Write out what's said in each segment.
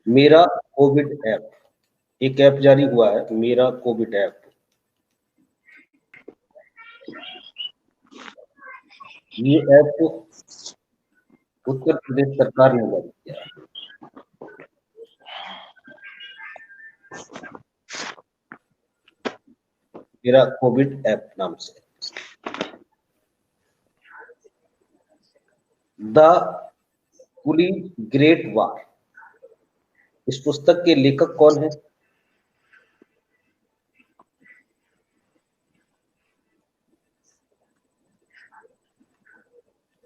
मेरा Covid app, एक app जारी हुआ है मेरा कोविड ऐप। ये ऐप उत्तर प्रदेश सरकार ने जारी किया है। मेरा कोविड ऐप नाम से। द कुली ग्रेट वार, इस पुस्तक के लेखक कौन है?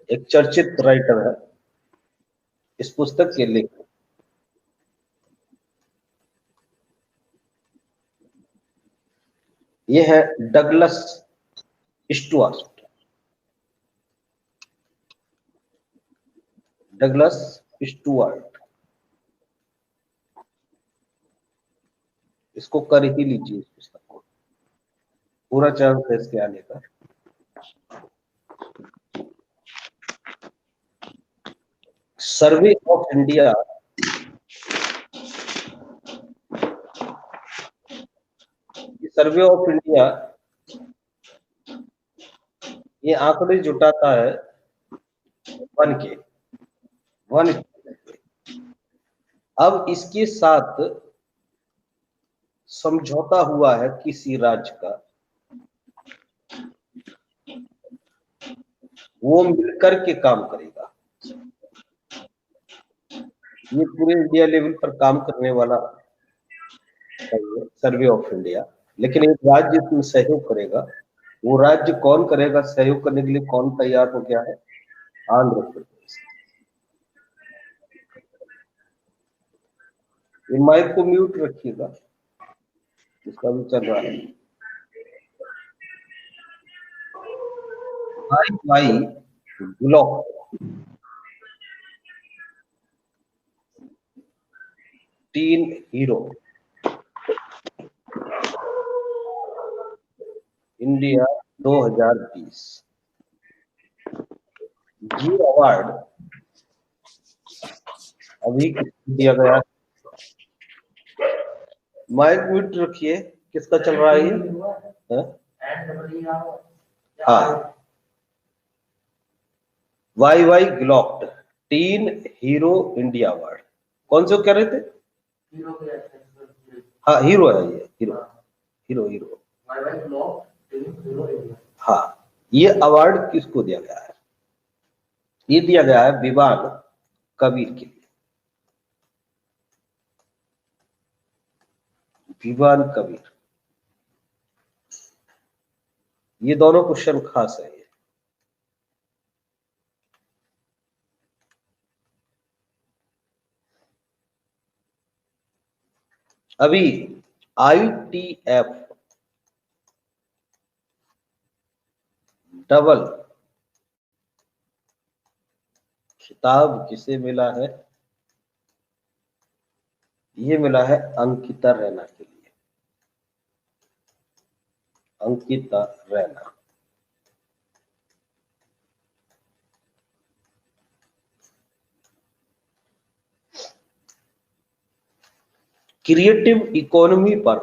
एक चर्चित राइटर है, इस पुस्तक के लेखक। ये है डगलस स्टुअर्ट। डगलस स्टुअर्ट, इसको कर ही लीजिए, इस पुस्तक को। पूरा चांस है इसके आने का। Survey of India, survey of India ये आंकड़े जुटाता है वन के। अब इसके साथ समझौता हुआ है किसी राज्य का, वो मिलकर के काम करेगा। ये पूरे इंडिया लेवल पर काम करने वाला सर्वे ऑफ इंडिया, लेकिन एक राज्य इसमें सहयोग करेगा। वो राज्य कौन करेगा सहयोग करने के लिए, कौन तैयार हो गया है? आंध्र प्रदेश। ये माइक को म्यूट रखिएगा, इसका भी चल रहा है। Y block, teen hero India 2020। ये अवार्ड अभी दिया गया है। माइक म्यूट रखिए, किसका चल रहा है ये? हाँ, वाई ग्लॉक्ड टीन हीरो इंडिया अवार्ड। कौन से कह रहे थे? हाँ, हीरो है ये, हीरो हीरो। हाँ, ये अवार्ड किसको दिया गया है? ये दिया गया है विवान कबीर के लिए। विवान कबीर, ये दोनों क्वेश्चन खास है। अभी ITF डबल खिताब किसे मिला है? ये मिला है अंकिता रैना के लिए। अंकिता रैना। क्रिएटिव इकोनॉमी पर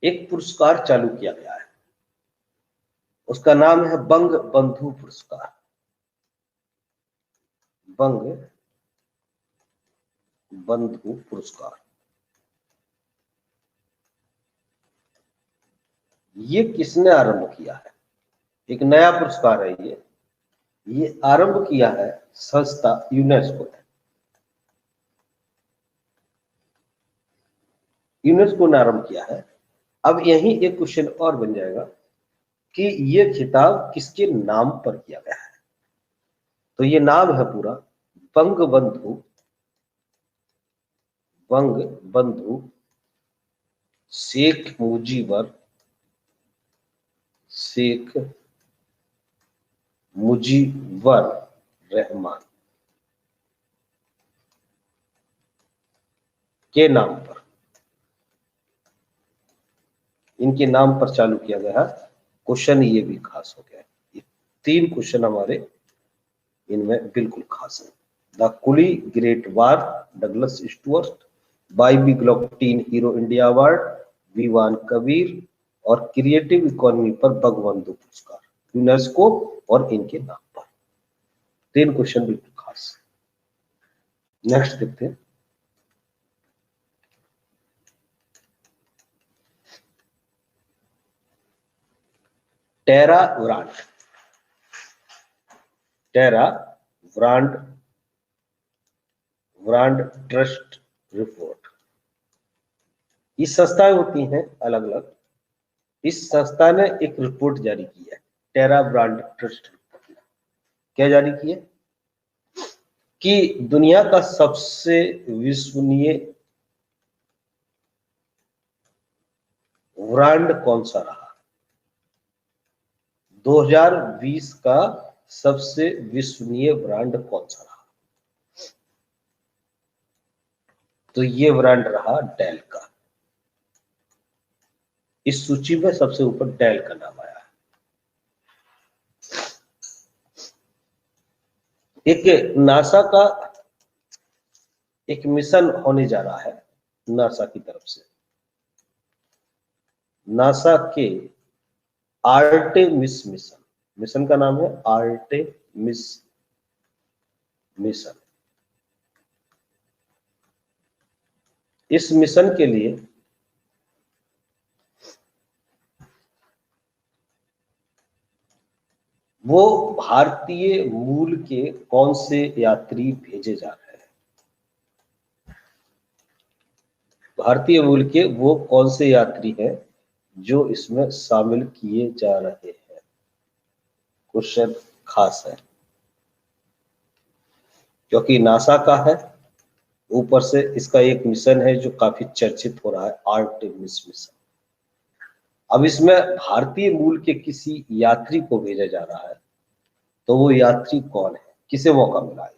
एक पुरस्कार चालू किया गया है, उसका नाम है बंग बंधु पुरस्कार। बंग बंधु पुरस्कार। ये किसने आरंभ किया है? एक नया पुरस्कार है ये आरंभ किया है संस्था यूनेस्को ने। यूनेस्को ने आरंभ किया है। अब यही एक क्वेश्चन और बन जाएगा कि ये खिताब किसके नाम पर किया गया है। तो ये नाम है पूरा बंग बंधु शेख मुजीबर रहमान के नाम पर। इनके नाम पर चालू किया गया है। क्वेश्चन ये भी खास हो गया है। ये 3 क्वेश्चन हमारे इनमें बिल्कुल खास है। The coolie great war, Douglas Stuart, बाई ग्लॉकटीन hero India award, Vivan Kabir और क्रिएटिव इकोनॉमी पर भगवंतु पुरस्कार, यूनेस्को और इनके नाम पर। 3 क्वेश्चन बिल्कुल खास। नेक्स्ट देखते हैं। टेरा ब्रांड, टेरा ब्रांड ब्रांड ट्रस्ट रिपोर्ट। ये संस्थाएं होती हैं अलग अलग। इस संस्था ने एक रिपोर्ट जारी की है, टेरा ब्रांड ट्रस्ट रिपोर्ट। क्या जारी की है कि दुनिया का सबसे विश्वसनीय ब्रांड कौन सा रहा। 2020 का सबसे विश्वसनीय ब्रांड कौन सा रहा, तो ये ब्रांड रहा डेल का। इस सूची में सबसे ऊपर डेल का नाम आया है। एक नासा का एक मिशन होने जा रहा है, नासा की तरफ से। नासा के आर्टेमिस मिशन, मिशन का नाम है आर्टेमिस मिशन। इस मिशन के लिए वो भारतीय मूल के कौन से यात्री भेजे जा रहे हैं, भारतीय मूल के वो कौन से यात्री हैं जो इसमें शामिल किए जा रहे हैं। क्वेश्चन खास है क्योंकि नासा का है, ऊपर से इसका एक मिशन है जो काफी चर्चित हो रहा है, आर्टेमिस मिशन। अब इसमें भारतीय मूल के किसी यात्री को भेजा जा रहा है, तो वो यात्री कौन है, किसे मौका मिला है।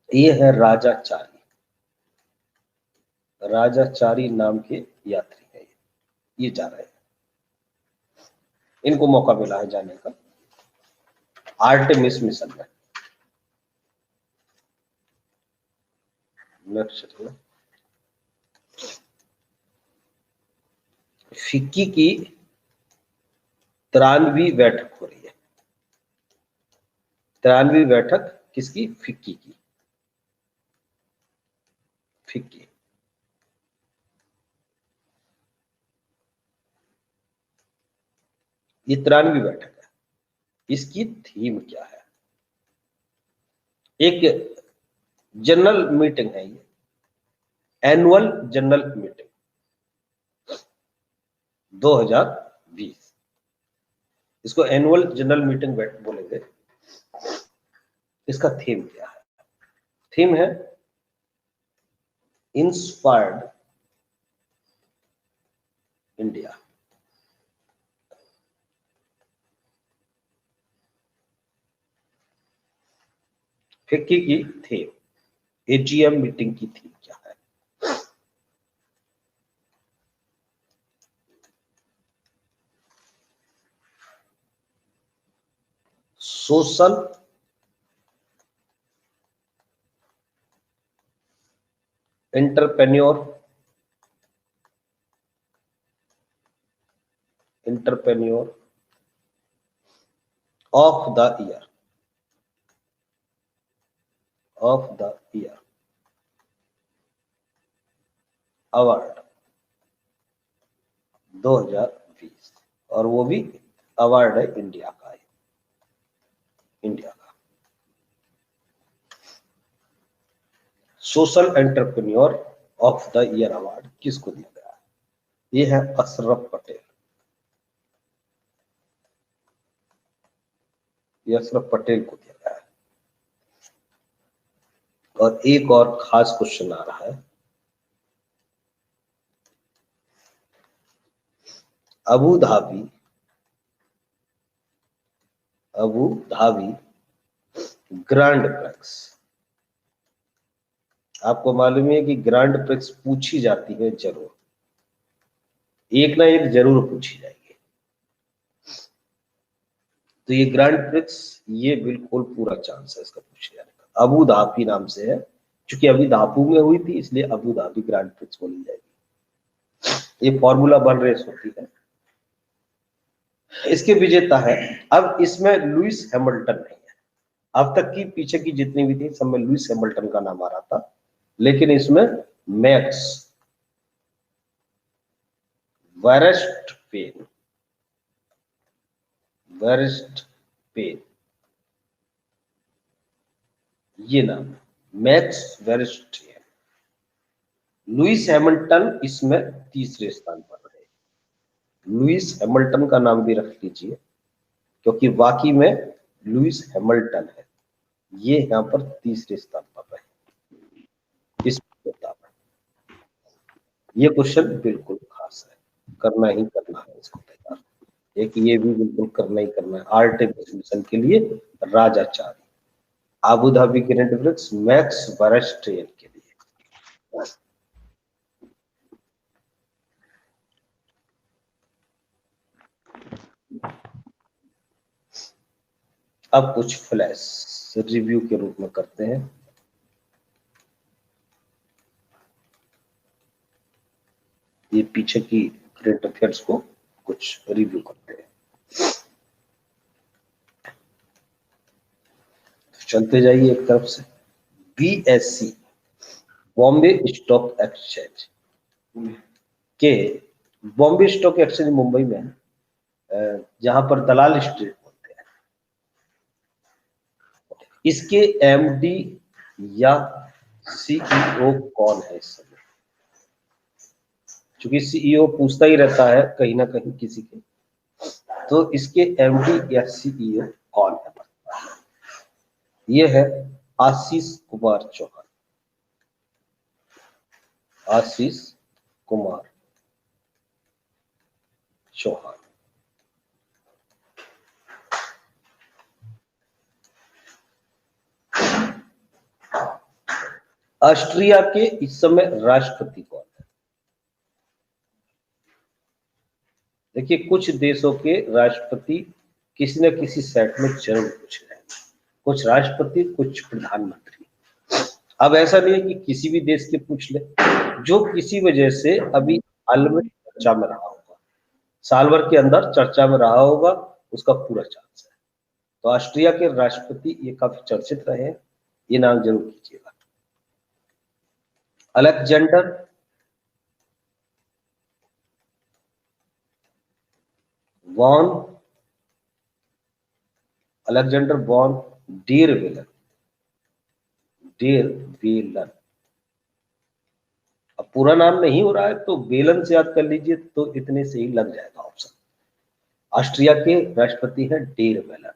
ये है राजाचारी, राजाचारी नाम के यात्री है। ये जा रहे हैं, इनको मौका मिला है जाने का आर्टेमिस मिशन में। नेक्स्ट, फिक्की की 93वीं बैठक हो रही है। 93वीं बैठक किसकी, फिक्की की। फिक्की, ये 93वीं बैठक है। इसकी थीम क्या है। एक जनरल मीटिंग है, ये एनुअल जनरल मीटिंग 2020, इसको एनुअल जनरल मीटिंग बोलेंगे। इसका थीम क्या है, थीम है इंस्पायर्ड इंडिया। फिक्की की थीम, एजीएम मीटिंग की थीम क्या है। Social entrepreneur of the year, award 2020, और वो भी अवार्ड है इंडिया का, इंडिया का। Social entrepreneur of the year award किसको दिया गया है, ये है अशरफ पटेल। ये अशरफ पटेल को दिया गया है। और एक और खास क्वेश्चन आ रहा है, अबू धाबी ग्रैंड प्रिक्स। आपको मालूम है कि ग्रैंड प्रिक्स पूछी जाती है जरूर, एक ना एक जरूर पूछी जाएगी। तो ये ग्रैंड प्रिक्स, ये बिल्कुल पूरा चांस है इसका पूछे जाने का। अबू धाबी नाम से है, क्योंकि अभी धाबू में हुई थी इसलिए अबू धाबी ग्रैंड प्रिक्स बोली जाएगी। ये फॉर्मूला 1 रेस होती है, इसके विजेता है। अब इसमें लुइस हैमिल्टन नहीं है। अब तक की पीछे की जितनी भी थी सब में लुइस हैमिल्टन का नाम आ रहा था, लेकिन इसमें मैक्स वर्स्टपेन ये नाम है, मैक्स वर्स्टपेन। लुइस हैमिल्टन इसमें तीसरे स्थान पर रहे। लुइस हैमिल्टन का नाम भी रख लीजिए, क्योंकि बाकी में लुइस हैमिल्टन है, ये यहाँ पर तीसरे स्थान पर रहे इस किताब में। ये क्वेश्चन बिल्कुल खास है, करना ही करना है इसको तैयार। एक ये भी बिल्कुल करना ही करना है, आर्टिफिशियल मिशन के लिए Rajachari, Abu Dhabi grand prix max वर्स्टपेन के लिए। अब कुछ फ्लैश रिव्यू के रूप में करते हैं। ये पीछे की करंट अफेयर्स को कुछ रिव्यू करते हैं। तो चलते जाइए एक तरफ से। BSE बॉम्बे स्टॉक एक्सचेंज के, बॉम्बे स्टॉक एक्सचेंज मुंबई में है, जहां पर दलाल स्ट्रीट बोलते हैं। इसके MD या CEO कौन है इस समय? क्योंकि CEO पूछता ही रहता है कहीं ना कहीं किसी के, तो इसके MD या CEO कौन है? ये है आशीष कुमार चौहान। आशीष कुमार चौहान। ऑस्ट्रिया के इस समय राष्ट्रपति कौन है? देखिए, कुछ देशों के राष्ट्रपति किसी न किसी सेट में जरूर पूछ रहे हैं, कुछ राष्ट्रपति कुछ प्रधानमंत्री। अब ऐसा नहीं है कि किसी भी देश के पूछ ले, जो किसी वजह से अभी हाल में चर्चा में रहा होगा, साल भर के अंदर चर्चा में रहा होगा, उसका पूरा चांस है। तो ऑस्ट्रिया के राष्ट्रपति ये काफी चर्चित रहे हैं, ये नाम जरूर कीजिएगा। Alexander von der Wellen. अब पूरा नाम नहीं हो रहा है तो वेलन से याद कर लीजिए, तो इतने से ही लग जाएगा ऑप्शन। ऑस्ट्रिया के राष्ट्रपति हैं डेर वेलन।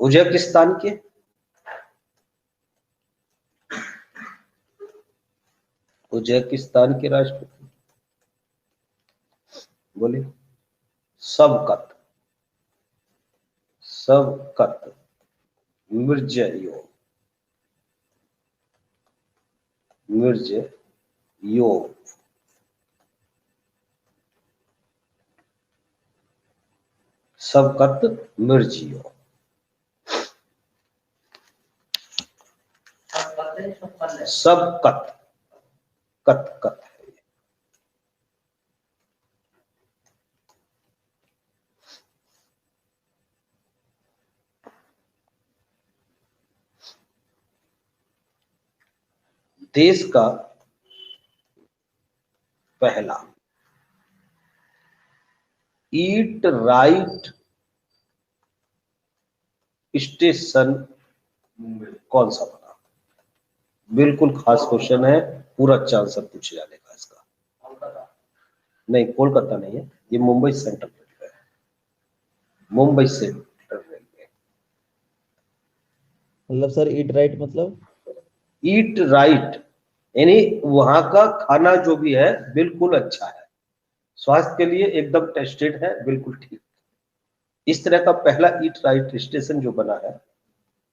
उज्बेकिस्तान के राष्ट्रपति बोले Shavkat Mirziyoyev. Shavkat Mirziyoyev. Shavkat कत है। देश का पहला ईट राइट स्टेशन कौन सा बना? बिल्कुल खास क्वेश्चन है, पूरा चांस है पूछे जाने का इसका। नहीं, कोलकाता नहीं है, ये मुंबई सेंट्रल रेलवे है। Mumbai central railway. मतलब सर ईट राइट मतलब? ईट राइट यानी वहां का खाना जो भी है बिल्कुल अच्छा है, स्वास्थ्य के लिए एकदम टेस्टेड है, बिल्कुल ठीक। इस तरह का पहला ईट राइट स्टेशन जो बना है,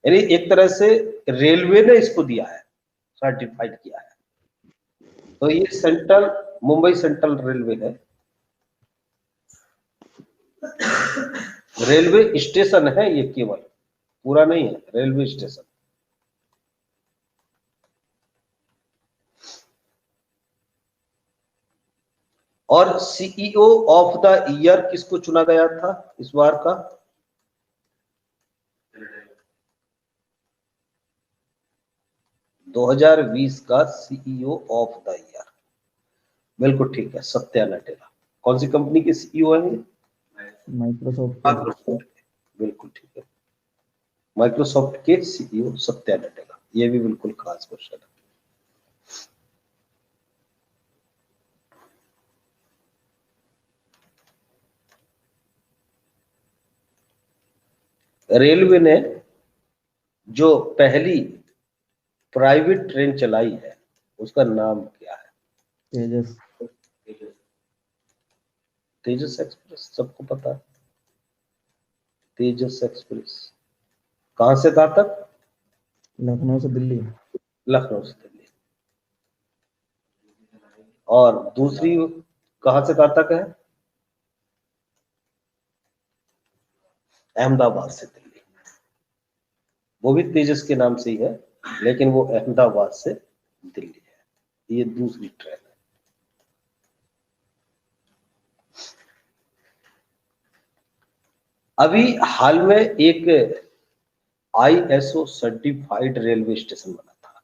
यानी एक तरह से रेलवे ने इसको दिया है, सर्टिफाइड किया है। तो ये मुंबई सेंट्रल रेलवे है, रेलवे स्टेशन है ये, केवल पूरा नहीं है, रेलवे स्टेशन। और सीईओ ऑफ द ईयर किसको चुना गया था इस बार का? दो 2020 का सीईओ ऑफ द ईयर, बिल्कुल ठीक है, सत्या नडेला। कौन सी कंपनी के सीईओ हैं ये? माइक्रोसॉफ्ट। माइक्रोसॉफ्ट के, बिल्कुल ठीक है, माइक्रोसॉफ्ट के सीईओ सत्या नडेला। ये भी बिल्कुल खास क्वेश्चन है। रेलवे ने जो पहली प्राइवेट ट्रेन चलाई है उसका नाम क्या है? तेजस। तेजस एक्सप्रेस, सबको पता है। तेजस एक्सप्रेस कहां से कहां तक? लखनऊ से दिल्ली। लखनऊ से दिल्ली। और दूसरी कहां से कहां तक है? अहमदाबाद से दिल्ली। वो भी तेजस के नाम से ही है, लेकिन वो अहमदाबाद से दिल्ली है। ये दूसरी ट्रेन है। अभी हाल में एक आईएसओ सर्टिफाइड रेलवे स्टेशन बना था।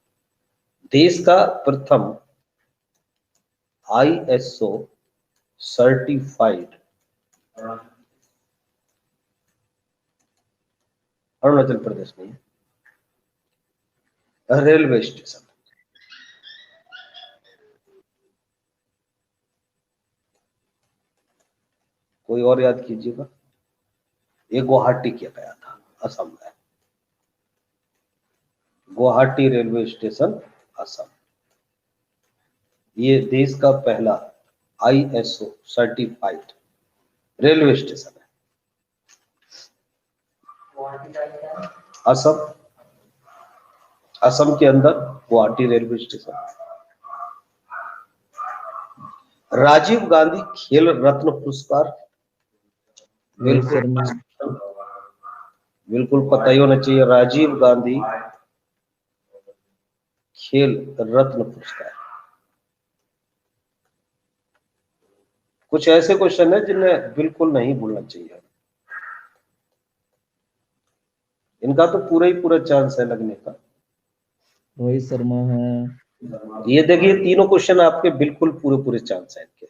देश का प्रथम आईएसओ सर्टिफाइड अरुणाचल प्रदेश में रेलवे स्टेशन। कोई और याद कीजिएगा। ये गुवाहाटी किया गया था, असम में। Guwahati railway station, Assam. ये देश का पहला आईएसओ सर्टिफाइड रेलवे स्टेशन है। असम, असम के अंदर गुवाहाटी रेलवे स्टेशन। राजीव गांधी खेल रत्न पुरस्कार, रोहित बिल्कुल शर्मा। बिल्कुल पता ही होना चाहिए। राजीव गांधी खेल रत्न पुरस्कार। कुछ ऐसे क्वेश्चन है जिन्हें बिल्कुल नहीं भूलना चाहिए। इनका तो पूरा ही पूरा चांस है लगने का। रोहित शर्मा है। ये देखिए, तीनों क्वेश्चन आपके बिल्कुल पूरे पूरे चांस है इनके।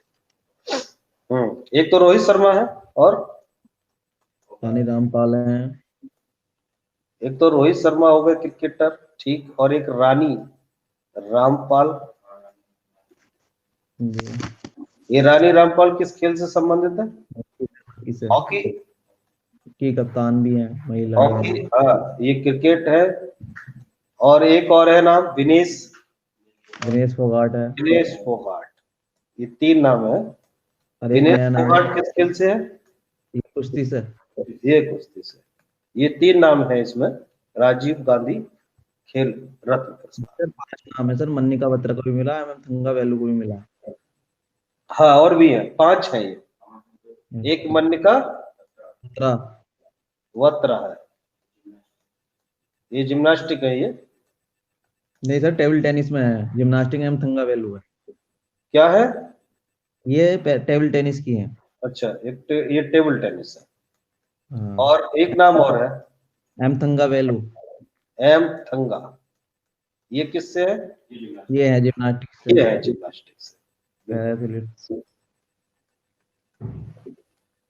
एक तो रोहित शर्मा है, और पानी रामपाल है। एक तो रोहित शर्मा हो गए क्रिकेटर, ठीक, और एक रानी रामपाल। जी। ये रानी रामपाल किस खेल से संबंधित है? इसे हॉकी। की कप्तान भी है महिला हॉकी, टीम। हाँ, ये क्रिकेट है। और एक और है नाम, दिनेश दिनेश फोगाट है। दिनेश फोगाट। ये तीन नाम है। और एक दिनेश नया नाम फोगाट किस खेल से है? ये कुश्ती से। ये कुश्ती से। ये तीन नाम है इसमें। राजीव गांधी खेल रत्न पुरस्कार। सर 5 नाम है सर। मन्निका बत्रा को भी मिला है, थंगा वेलू को भी मिला। हाँ, और भी है, 5 है ये। एक मन्निका बत्रा। बत्रा है, ये जिम्नास्टिक है ये। नहीं सर, टेबल टेनिस में है। जिम्नास्टिक में थंगा वेलू है। क्या है? ये टेबल टेनिस की है। अच्छा, ये टेबल टेनिस है। हाँ। और एक नाम और है, एम थंगा वेलू। एम थंगा। ये किससे है? ये है जिम्नास्टिक से। ये है जिम्नास्टिक से, बिल्कुल। पैराफिलिट।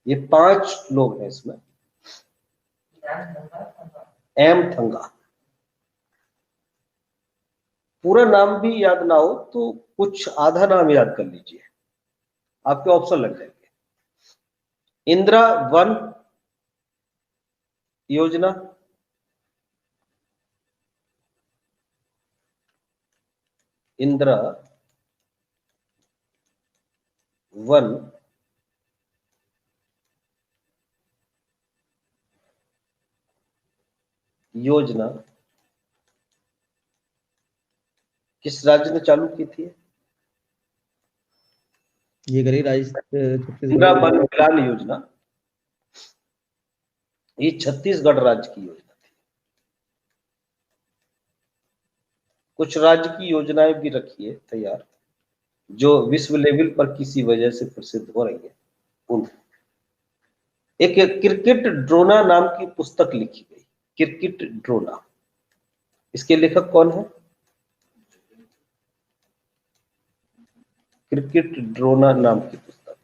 ये 5 लोग हैं इसमें। एम थंगा। पूरा नाम भी याद ना हो तो कुछ आधा नाम याद कर लीजिए, आपके ऑप्शन लग जाएंगे। इंदिरा वन योजना, इंदिरा वन योजना किस राज्य ने चालू की थी? ये करी इंदिरा छत्तीसगढ़। वन मिलान योजना ये छत्तीसगढ़ राज्य की योजना थी। कुछ राज्य की योजनाएं भी रखी है तैयार जो विश्व लेवल पर किसी वजह से प्रसिद्ध हो रही है। उन एक क्रिकेट ड्रोना नाम की पुस्तक लिखी गई, क्रिकेट ड्रोना। इसके लेखक कौन है? क्रिकेट ड्रोना नाम की पुस्तक।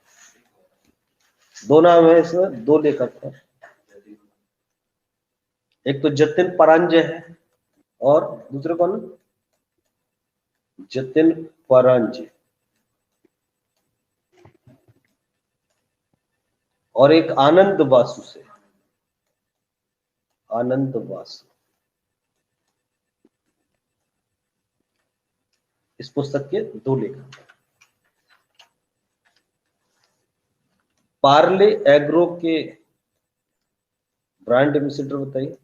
दो नाम है इसमें, दो लेखक हैं। एक तो जतिन परांजय है और दूसरे कौन है? जतिन परांजय। और एक आनंद बासु से, आनंद बासु। इस पुस्तक के दो लेखक हैं। पार्ले एग्रो के ब्रांड एम्बेसडर बताइए।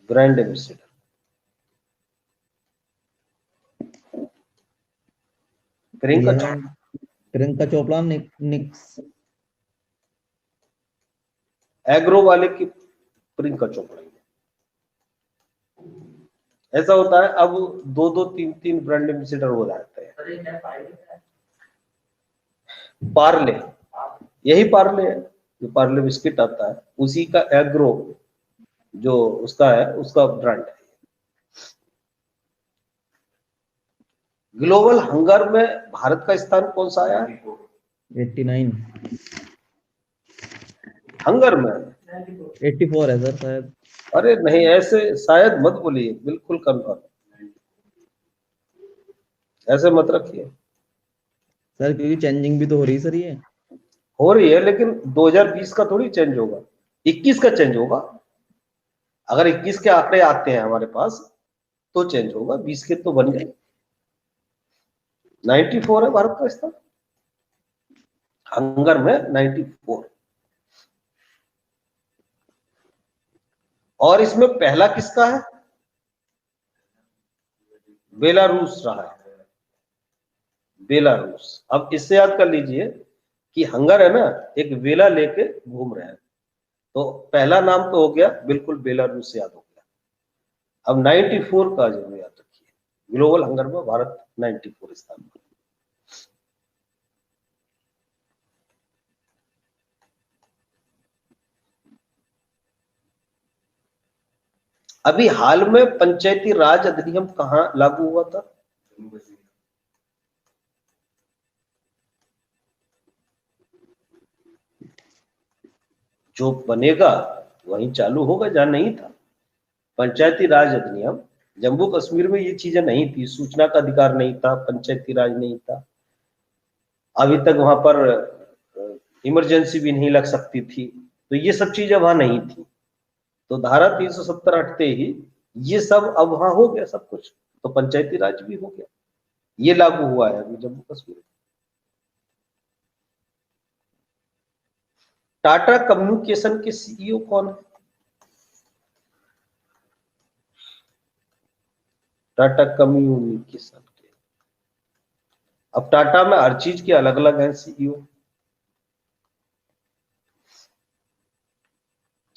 ब्रांड एम्बेसडर प्रियंका चोपड़ा निक्स। एग्रो वाले की प्रियंका चोपड़ा। ऐसा होता है, अब दो दो तीन तीन ब्रांड एम्बेसडर हो जाते हैं। पार्ले, यही पार्ले है जो पार्ले बिस्किट आता है, उसी का एग्रो जो उसका है, उसका ब्रांड है। ग्लोबल हंगर में भारत का स्थान कौन सा आया? 89। हंगर में 84 है सर शायद। अरे नहीं, ऐसे शायद मत बोलिए, बिल्कुल कंफर्म। ऐसे मत रखिए सर, क्योंकि चेंजिंग भी तो हो रही सर, ये हो रही है, लेकिन 2020 का थोड़ी चेंज होगा, 21 का चेंज होगा। अगर 21 के आंकड़े आते हैं हमारे पास तो चेंज होगा, 20 के तो बन गए। 94 है भारत का स्थान हंगर में, 94। और इसमें पहला किसका है? बेलारूस रहा है, बेलारूस। अब इससे याद कर लीजिए कि हंगर है ना, एक वेला लेके घूम रहे हैं, तो पहला नाम तो हो गया बिल्कुल, बेलारूस से याद हो गया। अब 94 का जो याद रखिए, ग्लोबल हंगर में भारत 94 स्थान पर। अभी हाल में पंचायती राज अधिनियम कहाँ लागू हुआ था? जो बनेगा वहीं चालू होगा, जहां नहीं था। पंचायती राज अधिनियम, जम्मू कश्मीर में ये चीजें नहीं थी, सूचना का अधिकार नहीं था, पंचायती राज नहीं था, अभी तक वहां पर इमरजेंसी भी नहीं लग सकती थी, तो ये सब चीजें वहां नहीं थी। तो धारा 370 हटते ही ये सब अब वहां हो गया सब कुछ, तो पंचायती राज भी हो गया। ये लागू हुआ है अभी जम्मू कश्मीर। टाटा कम्युनिकेशन के सीईओ कौन है? टाटा कम्युनिकेशन के, अब टाटा में हर चीज के अलग अलग हैं सीईओ।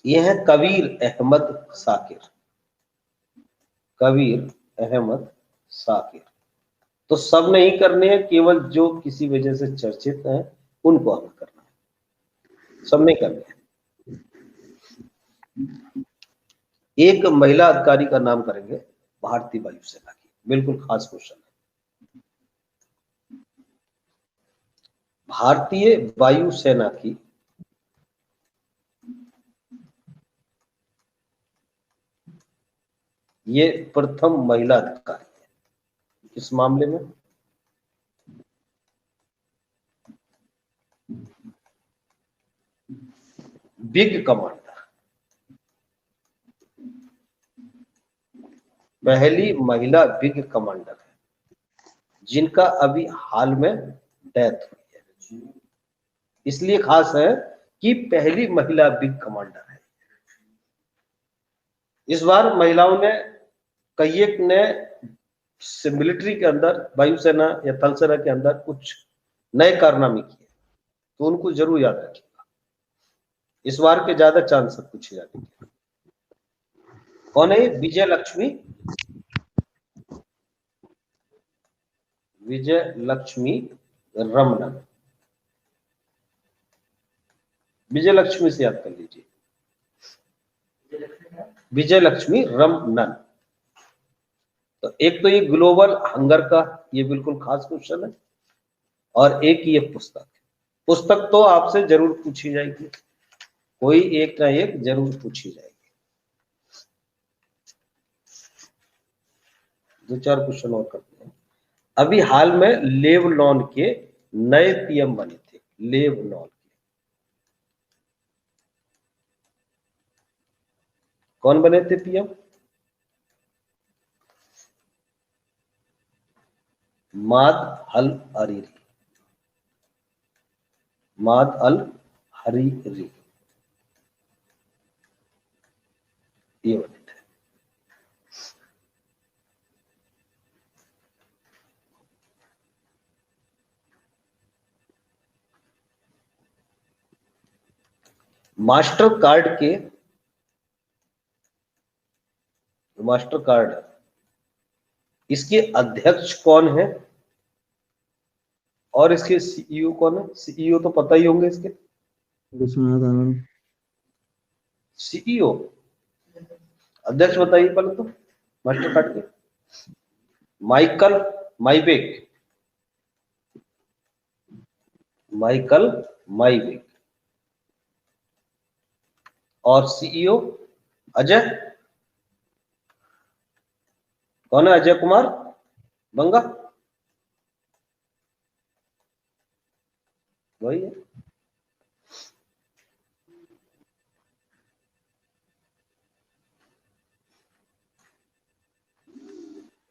ये है कबीर अहमद साकिर, कबीर अहमद साकिर। तो सब नहीं करने हैं, केवल जो किसी वजह से चर्चित हैं उनको हमें करना है, सब नहीं करने हैं। एक महिला अधिकारी का नाम करेंगे भारतीय वायुसेना की, बिल्कुल खास क्वेश्चन है। भारतीय वायुसेना की ये प्रथम महिला अधिकारी है। इस मामले में बिग कमांडर, पहली महिला बिग कमांडर है, जिनका अभी हाल में डेथ हुई है। इसलिए खास है कि पहली महिला बिग कमांडर है। इस बार महिलाओं ने कई एक ने मिलिट्री के अंदर, वायुसेना या थल सेना के अंदर कुछ नए कारनामे किए। तो उनको जरूर याद रखिएगा, इस बार के ज्यादा चांस है पूछे जाने के। कौन है? विजय लक्ष्मी, विजय लक्ष्मी रमनन। विजय लक्ष्मी से याद कर लीजिए, विजय लक्ष्मी रमनन। तो एक तो ये ग्लोबल हंगर का ये बिल्कुल खास क्वेश्चन है, और एक ये पुस्तक तो आपसे जरूर पूछी जाएगी, कोई एक ना एक जरूर पूछी जाएगी। 2-4 क्वेश्चन और करते हैं। अभी हाल में लेबनान के नए पीएम बने थे, लेबनान के कौन बने थे पीएम? माद अल हरीरी, माद अल हरीरी ये बने थे। मास्टर कार्ड इसके अध्यक्ष कौन है और इसके सीईओ कौन है? सीईओ तो पता ही होंगे इसके। विश्वनाथ आनंद। सीईओ, अध्यक्ष बताइए पहले तो मास्टर कार्ड के। Michael Miebach, Michael Miebach. और सीईओ अजय, कौन है? अजय कुमार बंगा, वही है।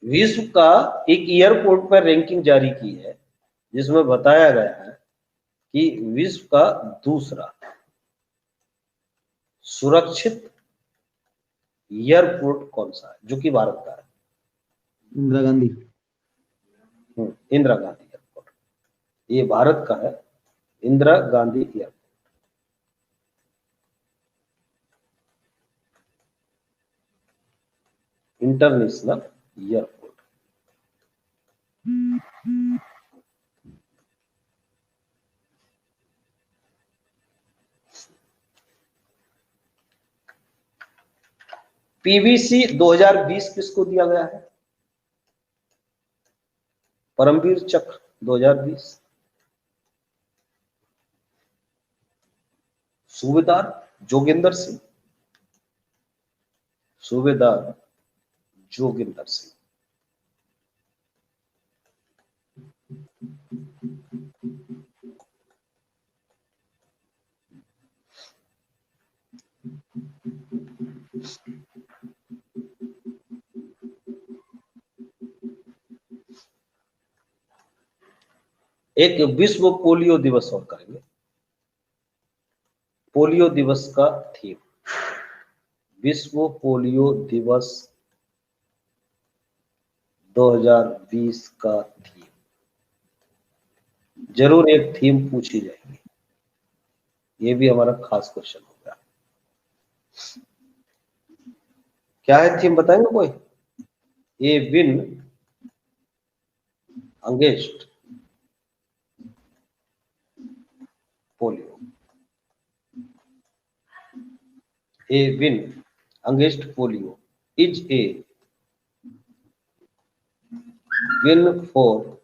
विश्व का एक एयरपोर्ट पर रैंकिंग जारी की है जिसमें बताया गया है कि विश्व का दूसरा सुरक्षित एयरपोर्ट कौन सा है, जो कि भारत का है। इंदिरा गांधी। इंदिरा गांधी एयरपोर्ट, ये भारत का है, Indira Gandhi airport. International airport. PVC 2020 किसको दिया गया है? परमवीर चक्र 2020। सूबेदार जोगिंदर सिंह, सूबेदार जोगिंदर सिंह। एक विश्व पोलियो दिवस और करेंगे। पोलियो दिवस का थीम, विश्व पोलियो दिवस 2020 का थीम, जरूर एक थीम पूछी जाएगी, ये भी हमारा खास क्वेश्चन होगा। क्या है थीम बताएंगे कोई? A win against polio, a win against polio is a win for